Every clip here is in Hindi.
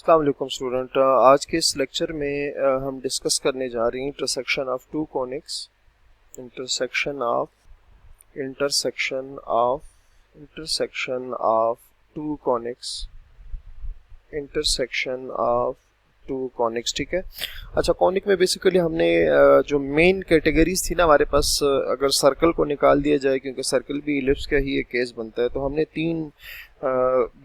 अस्सलाम वालेकुम स्टूडेंट। आज के इस लेक्चर में हम डिस्कस करने जा रहे हैं intersection of two conics intersection of intersection of intersection of two conics intersection of two conics. ठीक है। अच्छा, कॉनिक में बेसिकली हमने जो मेन कैटेगरीज थी ना हमारे पास, अगर सर्कल को निकाल दिया जाए, क्योंकि सर्कल भी इलिप्स का ही एक केस बनता है, तो हमने तीन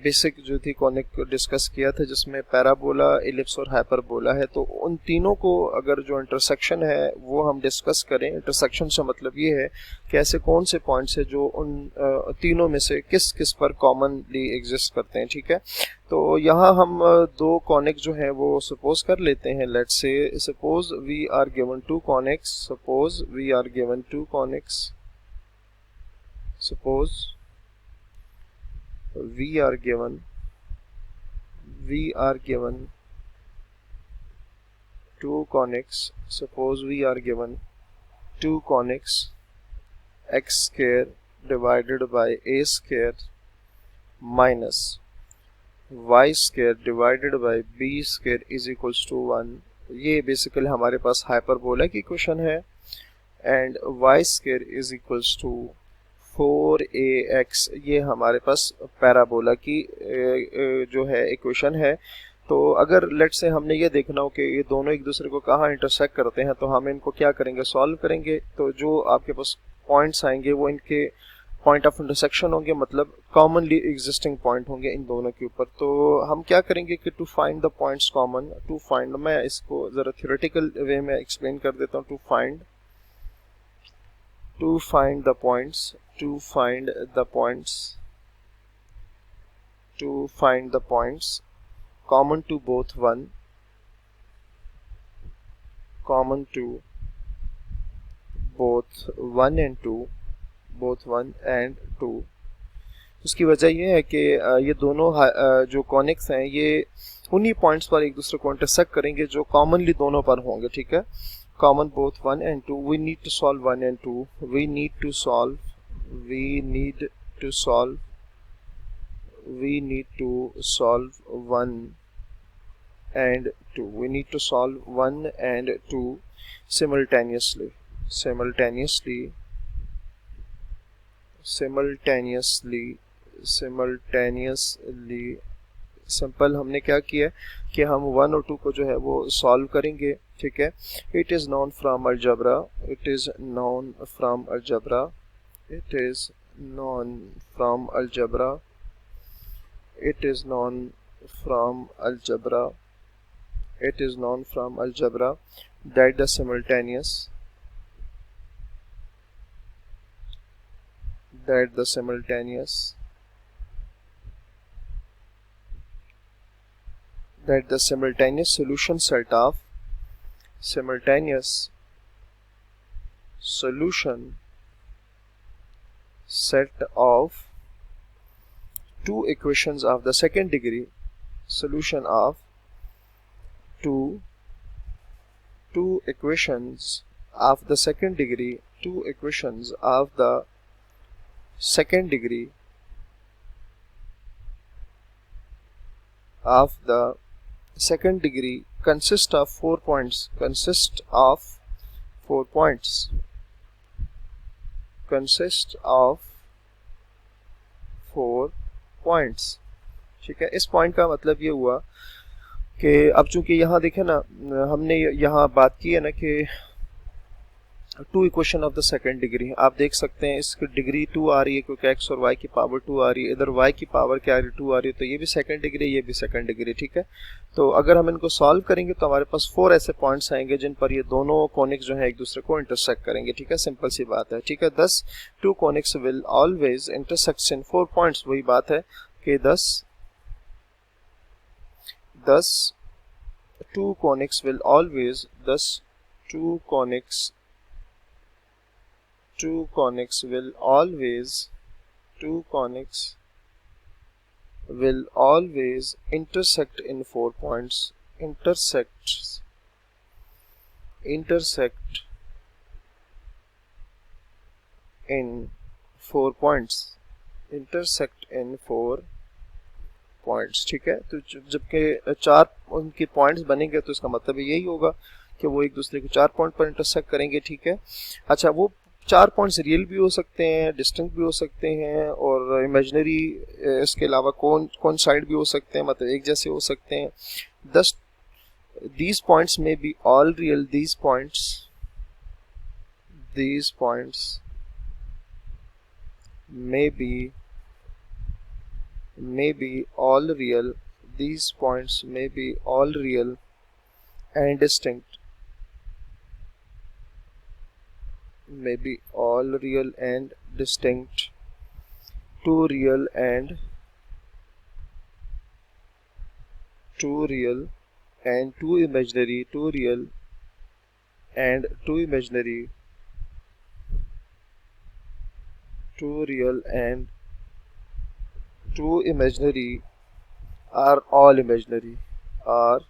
बेसिक जो थी कॉनिक डिस्कस किया था, जिसमें पैराबोला, इलिप्स और हाइपरबोला है। तो उन तीनों को अगर जो इंटरसेक्शन है वो हम डिस्कस करें। इंटरसेक्शन से मतलब ये है कि ऐसे कौन से पॉइंट्स है जो उन तीनों में से किस किस पर कॉमनली एग्जिस्ट करते हैं। ठीक है। तो यहाँ हम दो कॉनिक जो हैं वो सपोज कर लेते हैं। Let's say suppose we are given two conics, suppose we are given two conics, suppose we are given two conics. Suppose we are given two conics, x square divided by a square minus y square divided by b square is equals to 1. ये बेसिकली हमारे पास हाइपरबोला की इक्वेशन है, and y square is equals to 4ax ये हमारे पास पैराबोला की जो है इक्वेशन है। तो अगर लेट से हमने ये देखना हो कि ये दोनों एक दूसरे को कहाँ इंटरसेक्ट करते हैं, तो हम इनको क्या करेंगे, सॉल्व करेंगे। तो जो आपके पास पॉइंट्स आएंगे वो इनके पॉइंट ऑफ इंटरसेक्शन होंगे, मतलब कॉमनली एग्जिस्टिंग पॉइंट होंगे इन दोनों के ऊपर। तो हम क्या करेंगे कि to find the points common, to find, मैं इसको ज़रा थ्योरेटिकल वे में एक्सप्लेन कर देता हूँ। To find the points, to find the points, to find the points common to both 1, common to both 1 and 2, both 1 and 2। उसकी वजह ये है कि ये दोनों जो कॉनिक्स हैं ये उन्हीं पॉइंट्स पर एक दूसरे को इंटरसेक्ट करेंगे जो कॉमनली दोनों पर होंगे। ठीक है। common both 1 and 2, we need to solve 1 and 2, we need to solve 1 and 2, we need to solve 1 and 2 simultaneously, simple हमने क्या किया कि हम 1 और 2 को जो है वो सॉल्व करेंगे। ठीक है। It is non from algebra, it is non from algebra, it is non from algebra, it is non from algebra, it is non from algebra that the simultaneous solution set of simultaneous solution set of two equations of the second degree, solution of two equations of the second degree, two equations of the second degree of the second degree consist of 4 points, consist of 4 points, consist of 4 points। ठीक है। इस पॉइंट का मतलब ये हुआ कि अब चूंकि यहाँ देखें ना, हमने यहाँ बात की है ना कि two equation of the second degree, आप देख सकते हैं इसकी डिग्री 2 आ रही है क्योंकि x और y की पावर 2 आ रही है, इधर y की पावर क्या आ रही है, 2 आ रही है, तो ये भी सेकेंड डिग्री, ये भी सेकेंड डिग्री। ठीक है। तो अगर हम इनको सॉल्व करेंगे तो हमारे पास 4 ऐसे पॉइंट्स आएंगे जिन पर ये दोनों कॉनिक्स जो है एक दूसरे को इंटरसेक्ट करेंगे। ठीक है। सिंपल सी बात है। ठीक है। This two conics will always intersect in 4 points. वही बात है कि 10 two conics will always, 10 two conics will always intersect in 4 points, intersect in 4 points, intersect in 4 points, ठीक है। तो जबकि 4 उनके पॉइंट्स बनेंगे तो इसका मतलब यही होगा कि वो एक दूसरे को 4 पॉइंट पर इंटरसेक्ट करेंगे, ठीक है। अच्छा, वो 4 पॉइंट्स रियल भी हो सकते हैं, डिस्टिंक्ट भी हो सकते हैं और इमेजिनरी, इसके अलावा कौन साइड भी हो सकते हैं, मतलब एक जैसे हो सकते हैं। दस these points may be all real, these points may be all real, these points may be all real and distinct, may be all real and distinct, two real and two imaginary, two real and two imaginary, two real and two imaginary are all imaginary, are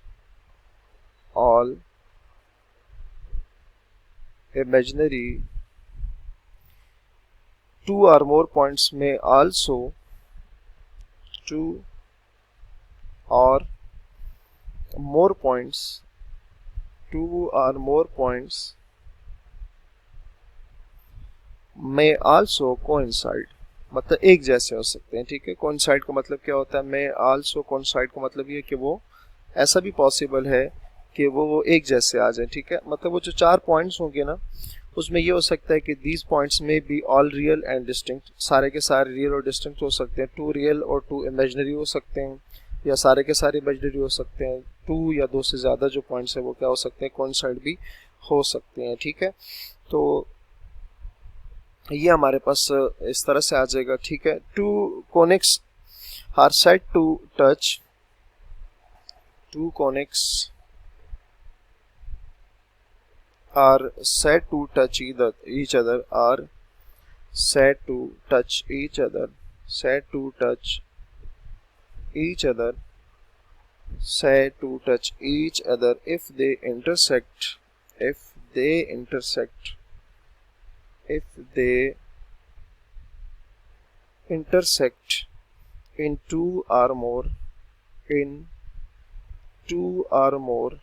all imaginary. Two or more points may also, two or more points, two or more points may also coincide, मतलब एक जैसे हो सकते हैं, ठीक है। coincide का मतलब क्या होता है, may also coincide का मतलब ये कि वो ऐसा भी पॉसिबल है कि वो एक जैसे आ जाए, ठीक है। मतलब वो जो 4 पॉइंट्स होंगे ना, उसमें ये हो सकता है कि these points may be all real and distinct, सारे के सारे रियल और डिस्टिंक्ट हो सकते हैं, 2 रियल और 2 इमेजिनरी हो सकते हैं, या सारे के सारे इमेजिनरी हो सकते हैं, 2 या 2 से ज़्यादा जो पॉइंट्स है वो क्या हो सकते हैं, कोइंसाइड भी हो सकते हैं, ठीक है। तो ये हमारे पास इस तरह से आ जाएगा, ठीक है। Two conics are said to touch, two conics are said to touch each other, are said to touch each other, said to touch each other, said to touch each other if they intersect, if they intersect, if they intersect in two or more, in two or more,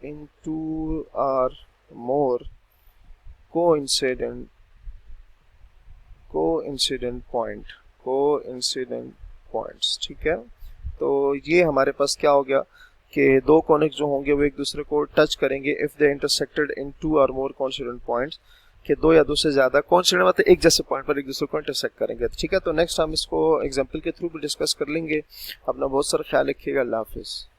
in two or more coincident points, ठीक है। तो ये हमारे पास क्या हो गया कि 2 कॉनिक्स जो होंगे वो एक दूसरे को टच करेंगे इफ दे इंटरसेक्टेड इन 2 और मोर कोइंसिडेंट पॉइंट्स, कि 2 या 2 से ज्यादा कोइंसिडेंट मतलब एक जैसे पॉइंट पर एक दूसरे को इंटरसेक्ट करेंगे, ठीक है। तो नेक्स्ट हम इसको एग्जांपल के थ्रू भी डिस्कस कर लेंगे। अपना बहुत सारा ख्याल रखिएगा। अल्लाह हाफिज़।